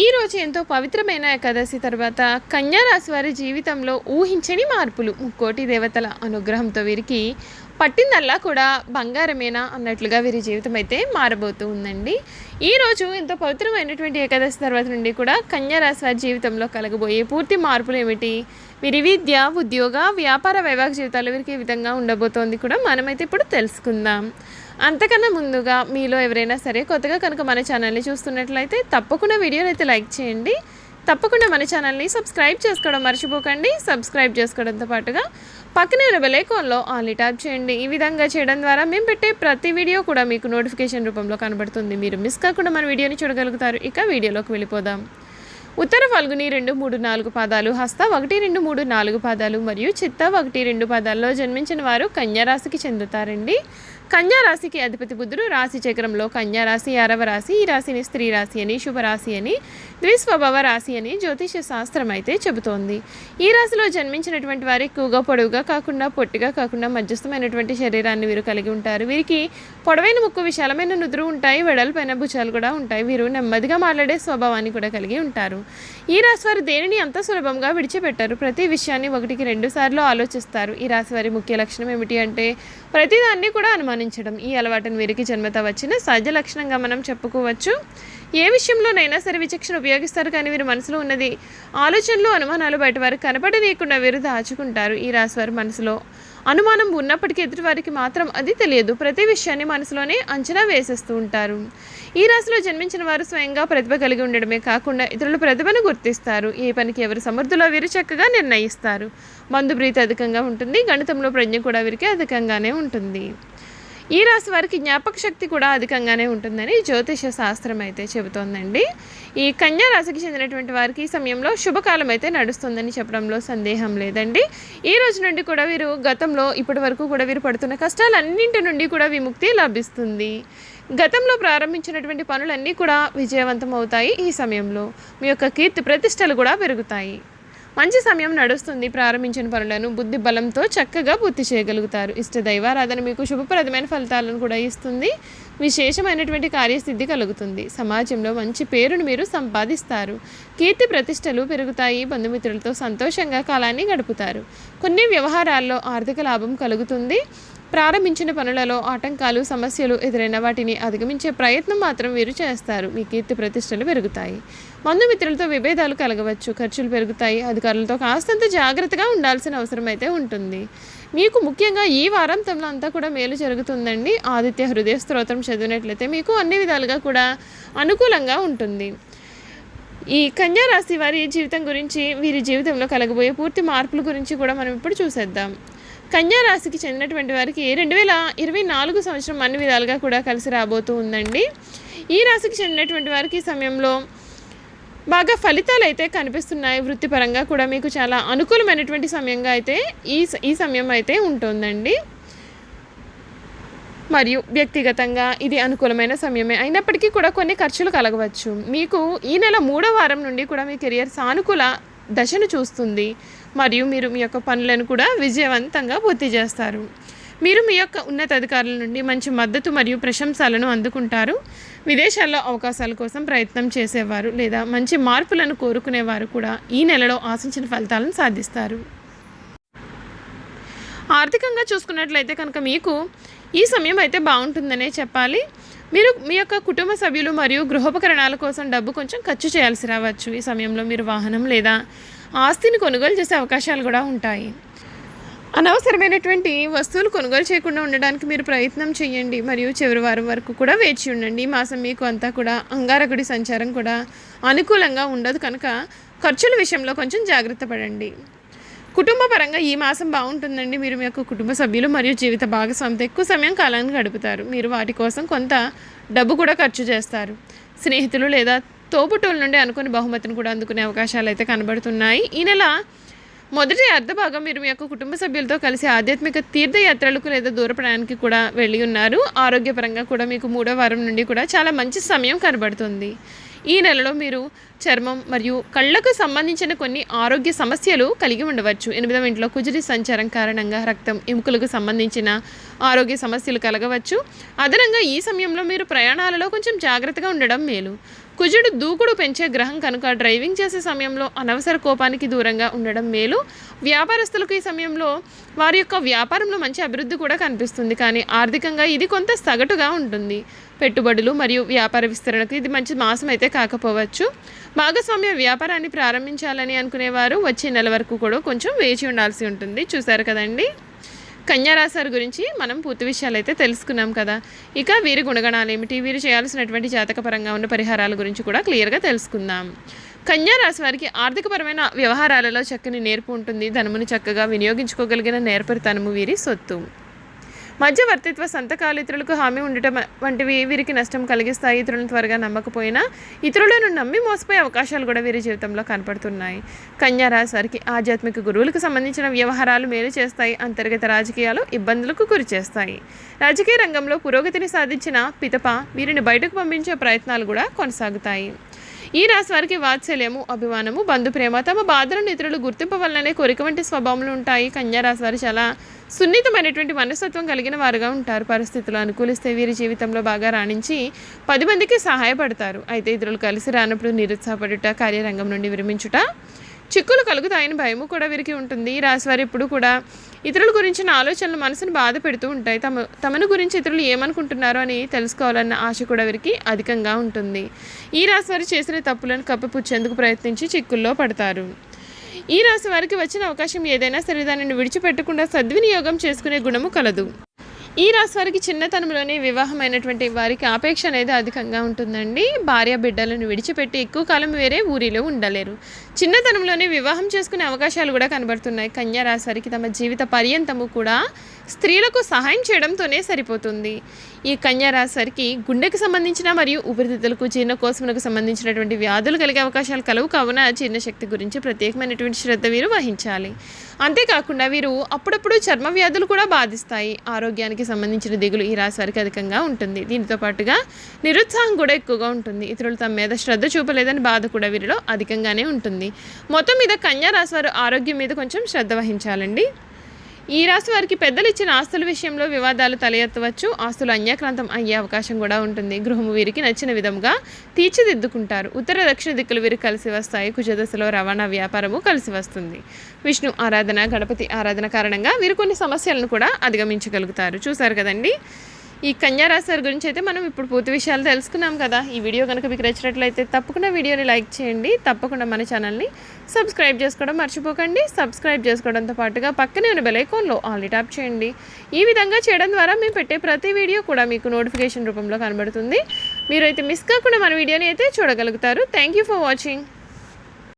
ఈరోజు ఎంతో పవిత్రమైన ఏకాదశి తర్వాత కన్యా రాశి వారి జీవితంలో ఊహించని మార్పులు. ముక్కోటి దేవతల అనుగ్రహంతో వీరికి పట్టిందల్లా కూడా బంగారమేనా అన్నట్లుగా వీరి జీవితం అయితే మారబోతూ ఉందండి. ఈరోజు ఎంతో పవిత్రమైనటువంటి ఏకాదశి తర్వాత నుండి కూడా కన్యా రాశి వారి జీవితంలో కలగబోయే పూర్తి మార్పులు ఏమిటి, వీరి విద్య, ఉద్యోగ, వ్యాపార, వైవాహిక జీవితాలు వీరికి ఏ విధంగా ఉండబోతోంది కూడా మనమైతే ఇప్పుడు తెలుసుకుందాం. అంతకన్నా ముందుగా మీలో ఎవరైనా సరే కొత్తగా కనుక మన ఛానల్ని చూస్తున్నట్లయితే తప్పకుండా వీడియోని అయితే లైక్ చేయండి. తప్పకుండా మన ఛానల్ని సబ్స్క్రైబ్ చేసుకోవడం మర్చిపోకండి. సబ్స్క్రైబ్ చేసుకోవడంతో పాటుగా పక్కనే ఉన్న బెల్ ఐకాన్లో ఆల్ ట్యాప్ చేయండి. ఈ విధంగా చేయడం ద్వారా మేము పెట్టే ప్రతి వీడియో కూడా మీకు నోటిఫికేషన్ రూపంలో కనబడుతుంది. మీరు మిస్ కాకుండా మన వీడియోని చూడగలుగుతారు. ఇక వీడియోలోకి వెళ్ళిపోదాం. ఉత్తర ఫల్గుని 2, 3, 4 పాదాలు, హస్త 1, 2, 3, 4 పాదాలు మరియు చిత్త 1, 2 పాదాల్లో జన్మించిన వారు కన్యా రాశికి చెందుతారండి. కన్యా రాశికి అధిపతి బుధుడు. రాశి చక్రంలో కన్యా రాశి 6వ రాశి. ఈ రాశిని స్త్రీ రాశి అని, శుభరాశి అని, ద్విస్వభావ రాశి అని జ్యోతిష శాస్త్రం అయితే చెబుతోంది. ఈ రాశిలో జన్మించినటువంటి వారు ఎక్కువగా పొడవుగా కాకుండా, పొట్టిగా కాకుండా మధ్యస్థమైనటువంటి శరీరాన్ని వీరు కలిగి ఉంటారు. వీరికి పొడవైన ముక్కు, విశాలమైన నుదురు ఉంటాయి, వెడల్పైన భుజాలు కూడా ఉంటాయి. వీరు నెమ్మదిగా మాట్లాడే స్వభావాన్ని కూడా కలిగి ఉంటారు. ఈ రాశి వారు దేనిని అంత సులభంగా విడిచిపెట్టారు. ప్రతి విషయాన్ని 1కి 2 సార్లు ఆలోచిస్తారు. ఈ రాశి వారి ముఖ్య లక్షణం ఏమిటి అంటే ప్రతిదాన్ని కూడా అనుమానించడం. ఈ అలవాటును వీరికి జన్మత వచ్చిన సహజ లక్షణంగా మనం చెప్పుకోవచ్చు. ఏ విషయంలోనైనా సరే విచక్షణ ఉపయోగిస్తారు, కానీ వీరి మనసులో ఉన్నది ఆలోచనలు, అనుమానాలు బయట వారికి కనపడనీయకుండా వీరు దాచుకుంటారు. ఈ రాశి వారి మనసులో అనుమానం ఉన్నప్పటికీ ఎదుటివారికి మాత్రం అది తెలియదు. ప్రతి విషయాన్ని మనసులోనే అంచనా వేసేస్తూ ఉంటారు. ఈ రాశిలో జన్మించిన వారు స్వయంగా ప్రతిభ కలిగి ఉండడమే కాకుండా ఇతరుల ప్రతిభను గుర్తిస్తారు. ఏ పనికి ఎవరు సమర్థులో వీరు చక్కగా నిర్ణయిస్తారు. మందుప్రీతి అధికంగా ఉంటుంది. గణితంలో ప్రజ్ఞ కూడా వీరికి అధికంగానే ఉంటుంది. ఈ రాశి వారికి జ్ఞాపక శక్తి కూడా అధికంగానే ఉంటుందని జ్యోతిష శాస్త్రం అయితే చెబుతోందండి. ఈ కన్యా రాశికి చెందినటువంటి వారికి ఈ సమయంలో శుభకాలం అయితే నడుస్తుందని చెప్పడంలో సందేహం లేదండి. ఈ రోజు నుండి కూడా వీరు గతంలో ఇప్పటి వరకు కూడా వీరు పడుతున్న కష్టాలన్నింటి నుండి కూడా విముక్తి లభిస్తుంది. గతంలో ప్రారంభించినటువంటి పనులన్నీ కూడా విజయవంతం అవుతాయి. ఈ సమయంలో మీ యొక్క కీర్తి ప్రతిష్టలు కూడా పెరుగుతాయి. మంచి సమయం నడుస్తుంది. ప్రారంభించిన పనులను బుద్ధి బలంతో చక్కగా పూర్తి చేయగలుగుతారు. ఇష్ట దైవారాధన మీకు శుభప్రదమైన ఫలితాలను కూడా ఇస్తుంది. విశేషమైనటువంటి కార్యసిద్ధి కలుగుతుంది. సమాజంలో మంచి పేరును మీరు సంపాదిస్తారు. కీర్తి ప్రతిష్టలు పెరుగుతాయి. బంధుమిత్రులతో సంతోషంగా కాలాన్ని గడుపుతారు. కొన్ని వ్యవహారాల్లో ఆర్థిక లాభం కలుగుతుంది. ప్రారంభించిన పనులలో ఆటంకాలు, సమస్యలు ఎదురైన వాటిని అధిగమించే ప్రయత్నం మాత్రం వీరు చేస్తారు. మీ కీర్తి ప్రతిష్టలు పెరుగుతాయి. బంధుమిత్రులతో విభేదాలు కలగవచ్చు. ఖర్చులు పెరుగుతాయి. అధికారులతో కాస్తంత జాగ్రత్తగా ఉండాల్సిన అవసరం అయితే ఉంటుంది. మీకు ముఖ్యంగా ఈ వారాంతంలో అంతా కూడా మేలు జరుగుతుందండి. ఆదిత్య హృదయ స్తోత్రం చదివినట్లయితే మీకు అన్ని విధాలుగా కూడా అనుకూలంగా ఉంటుంది. ఈ కన్యా రాశి వారి జీవితం గురించి, వీరి జీవితంలో కలగబోయే పూర్తి మార్పుల గురించి కూడా మనం ఇప్పుడు చూసేద్దాం. కన్యా రాశికి చెందినటువంటి వారికి 2024 సంవత్సరం అన్ని విధాలుగా కూడా కలిసి రాబోతూ ఉందండి. ఈ రాశికి చెందినటువంటి వారికి ఈ సమయంలో బాగా ఫలితాలు అయితే కనిపిస్తున్నాయి. వృత్తిపరంగా కూడా మీకు చాలా అనుకూలమైనటువంటి సమయంగా అయితే ఈ సమయం అయితే ఉంటుందండి. మరియు వ్యక్తిగతంగా ఇది అనుకూలమైన సమయమే అయినప్పటికీ కూడా కొన్ని ఖర్చులు కలగవచ్చు. మీకు ఈ నెల 3వ వారం నుండి కూడా మీ కెరియర్ సానుకూల దశను చూస్తుంది. మరియు మీరు మీ యొక్క పనులను కూడా విజయవంతంగా పూర్తి చేస్తారు. మీరు మీ యొక్క ఉన్నతాధికారుల నుండి మంచి మద్దతు మరియు ప్రశంసలను అందుకుంటారు. విదేశాల్లో అవకాశాల కోసం ప్రయత్నం చేసేవారు లేదా మంచి మార్పులను కోరుకునేవారు కూడా ఈ నెలలో ఆశించిన ఫలితాలను సాధిస్తారు. ఆర్థికంగా చూసుకున్నట్లయితే కనుక మీకు ఈ సమయం అయితే బాగుంటుందనే చెప్పాలి. మీరు మీ యొక్క కుటుంబ సభ్యులు మరియు గృహోపకరణాల కోసం డబ్బు కొంచెం ఖర్చు చేయాల్సి రావచ్చు. ఈ సమయంలో మీరు వాహనం లేదా ఆస్తిని కొనుగోలు చేసే అవకాశాలు కూడా ఉంటాయి. అనవసరమైనటువంటి వస్తువులు కొనుగోలు చేయకుండా ఉండడానికి మీరు ప్రయత్నం చేయండి. మరియు చివరి వారం వరకు కూడా వేచి ఉండండి. ఈ మాసం మీకు అంతా కూడా అంగారకుడి సంచారం కూడా అనుకూలంగా ఉండదు కనుక ఖర్చుల విషయంలో కొంచెం జాగ్రత్త పడండి. కుటుంబ పరంగా ఈ మాసం బాగుంటుందండి. మీరు మీ యొక్క కుటుంబ సభ్యులు మరియు జీవిత భాగస్వామితో ఎక్కువ సమయం కాలాన్ని గడుపుతారు. మీరు వాటి కోసం కొంత డబ్బు కూడా ఖర్చు చేస్తారు. స్నేహితులు లేదా తోబుట్టువుల నుండి అనుకుని బహుమతిని కూడా అందుకునే అవకాశాలు అయితే కనబడుతున్నాయి. ఈ నెల మొదటి అర్ధభాగం మీరు మీ యొక్క కుటుంబ సభ్యులతో కలిసి ఆధ్యాత్మిక తీర్థయాత్రలకు లేదా దూర ప్రయాణానికి కూడా వెళ్ళి ఉన్నారు. ఆరోగ్యపరంగా కూడా మీకు 3వ వారం నుండి కూడా చాలా మంచి సమయం కనబడుతుంది. ఈ నెలలో మీరు చర్మం మరియు కళ్ళకు సంబంధించిన కొన్ని ఆరోగ్య సమస్యలు కలిగి ఉండవచ్చు. 8వ ఇంట్లో కుజుడి సంచారం కారణంగా రక్తం, ఎముకలకు సంబంధించిన ఆరోగ్య సమస్యలు కలగవచ్చు. అదనంగా ఈ సమయంలో మీరు ప్రయాణాలలో కొంచెం జాగ్రత్తగా ఉండడం మేలు. కుజుడు దూకుడు పెంచే గ్రహం కనుక డ్రైవింగ్ చేసే సమయంలో అనవసర కోపానికి దూరంగా ఉండడం మేలు. వ్యాపారస్తులకు ఈ సమయంలో వారి యొక్క వ్యాపారంలో మంచి అభివృద్ధి కూడా కనిపిస్తుంది, కానీ ఆర్థికంగా ఇది కొంత సగటుగా ఉంటుంది. పెట్టుబడులు మరియు వ్యాపార విస్తరణకు ఇది మంచి మాసం అయితే కాకపోవచ్చు. భాగస్వామ్య వ్యాపారాన్ని ప్రారంభించాలని అనుకునేవారు వచ్చే నెల వరకు కూడా కొంచెం వేచి ఉండాల్సి ఉంటుంది. చూసారు కదండి, కన్యారాశి వారి గురించి మనం పూర్తి విషయాలు అయితే తెలుసుకున్నాం కదా. ఇక వీరి గుణగణాలు ఏమిటి, వీరు చేయాల్సినటువంటి జాతకపరంగా ఉన్న పరిహారాల గురించి కూడా క్లియర్గా తెలుసుకుందాం. కన్యారాశి వారికి ఆర్థికపరమైన వ్యవహారాలలో చక్కని నేర్పు ఉంటుంది. ధనమును చక్కగా వినియోగించుకోగలిగిన నేర్పరితనము వీరి సొత్తు. మధ్యవర్తిత్వ సంతకాలు ఇతరులకు హామీ ఉండటం వంటివి వీరికి నష్టం కలిగిస్తాయి. ఇతరులను త్వరగా నమ్మకపోయినా ఇతరులను నమ్మి మోసపోయే అవకాశాలు కూడా వీరి జీవితంలో కనపడుతున్నాయి. కన్యా రాశి వారికి ఆధ్యాత్మిక గురువులకు సంబంధించిన వ్యవహారాలు మేలు చేస్తాయి. అంతర్గత రాజకీయాలు ఇబ్బందులకు గురి చేస్తాయి. రాజకీయ రంగంలో పురోగతిని సాధించిన పితప వీరిని బయటకు పంపించే ప్రయత్నాలు కూడా కొనసాగుతాయి. ఈ రాశి వారికి వాత్సల్యము, అభిమానము, బంధు ప్రేమ, తమ బాధలను ఇతరులు గుర్తింపవలననే కోరిక వంటి స్వభావములు ఉంటాయి. కన్యా రాశి వారు చాలా సున్నితమైనటువంటి మనస్తత్వం కలిగిన వారుగా ఉంటారు. పరిస్థితులు అనుకూలిస్తే వీరి జీవితంలో బాగా రాణించి 10 మందికి సహాయపడతారు. అయితే ఇతరులు కలిసి రానప్పుడు నిరుత్సాహపడుట, కార్యరంగం నుండి విరమించుట, చిక్కులు కలుగుతాయని భయము కూడా వీరికి ఉంటుంది. ఈ రాశి వారు ఎప్పుడు కూడా ఇతరుల గురించిన ఆలోచనలు మనసును బాధ పెడుతూ ఉంటాయి. తమను గురించి ఇతరులు ఏమనుకుంటున్నారో అని తెలుసుకోవాలన్న ఆశ కూడా వీరికి అధికంగా ఉంటుంది. ఈ రాశి వారు చేసిన తప్పులను కప్పిపుచ్చేందుకు ప్రయత్నించి చిక్కుల్లో పడతారు. ఈ రాశి వారికి వచ్చిన అవకాశం ఏదైనా సరే దానిని విడిచిపెట్టకుండా సద్వినియోగం చేసుకునే గుణము కలదు. ఈ రాశి వారికి చిన్నతనంలోనే వివాహమైనటువంటి వారికి ఆపేక్ష అనేది అధికంగా ఉంటుందండి. భార్య బిడ్డలను విడిచిపెట్టి ఎక్కువ కాలం వేరే ఊరిలో ఉండలేరు. చిన్నతనంలోనే వివాహం చేసుకునే అవకాశాలు కూడా కనబడుతున్నాయి. కన్యా రాశి వారికి తమ జీవిత పర్యంతము కూడా స్త్రీలకు సహాయం చేయడంతోనే సరిపోతుంది. ఈ కన్యా రాశి వారికి గుండెకు సంబంధించిన మరియు ఊపిరితిత్తులకు, జీర్ణకోశములకు సంబంధించినటువంటి వ్యాధులు కలిగే అవకాశాలు కలవు. కావున జీర్ణశక్తి గురించి ప్రత్యేకమైనటువంటి శ్రద్ధ వీరు వహించాలి. అంతేకాకుండా వీరు అప్పుడప్పుడు చర్మ వ్యాధులు కూడా బాధిస్తాయి. ఆరోగ్యానికి సంబంధించిన దిగులు ఈ రాశి వారికి అధికంగా ఉంటుంది. దీనితో పాటుగా నిరుత్సాహం కూడా ఎక్కువగా ఉంటుంది. ఇతరులు తమ మీద శ్రద్ధ చూపలేదని బాధ కూడా వీరిలో అధికంగానే ఉంటుంది. మొత్తం మీద కన్యా రాశి వారు ఆరోగ్యం మీద కొంచెం శ్రద్ధ వహించాలండి. ఈ రాశి వారికి పెద్దలు ఇచ్చిన ఆస్తుల విషయంలో వివాదాలు తల ఎత్తవచ్చు. ఆస్తులు అన్యాక్రాంతం అయ్యే అవకాశం కూడా ఉంటుంది. గృహము వీరికి నచ్చిన విధంగా తీర్చిదిద్దుకుంటారు. ఉత్తర దక్షిణ దిక్కులు వీరికి కలిసి వస్తాయి. కుజదశలో రవాణా వ్యాపారము కలిసి వస్తుంది. విష్ణు ఆరాధన, గణపతి ఆరాధన కారణంగా వీరు కొన్ని సమస్యలను కూడా అధిగమించగలుగుతారు. చూసారు కదండి, ఈ కన్యా రాశి వారి గురించి అయితే మనం ఇప్పుడు పూర్తి విషయాలు తెలుసుకున్నాం కదా. ఈ వీడియో కనుక మీకు నచ్చినట్లయితే తప్పకుండా వీడియోని లైక్ చేయండి. తప్పకుండా మన ఛానల్ని సబ్స్క్రైబ్ చేసుకోవడం మర్చిపోకండి. సబ్స్క్రైబ్ చేసుకోవడంతో పాటుగా పక్కనే ఉన్న బెల్ ఐకాన్లో ఆల్ ట్యాప్ చేయండి. ఈ విధంగా చేయడం ద్వారా మేము పెట్టే ప్రతి వీడియో కూడా మీకు నోటిఫికేషన్ రూపంలో కనబడుతుంది. మీరైతే మిస్ కాకుండా మన వీడియోని అయితే చూడగలుగుతారు. Thank you for watching.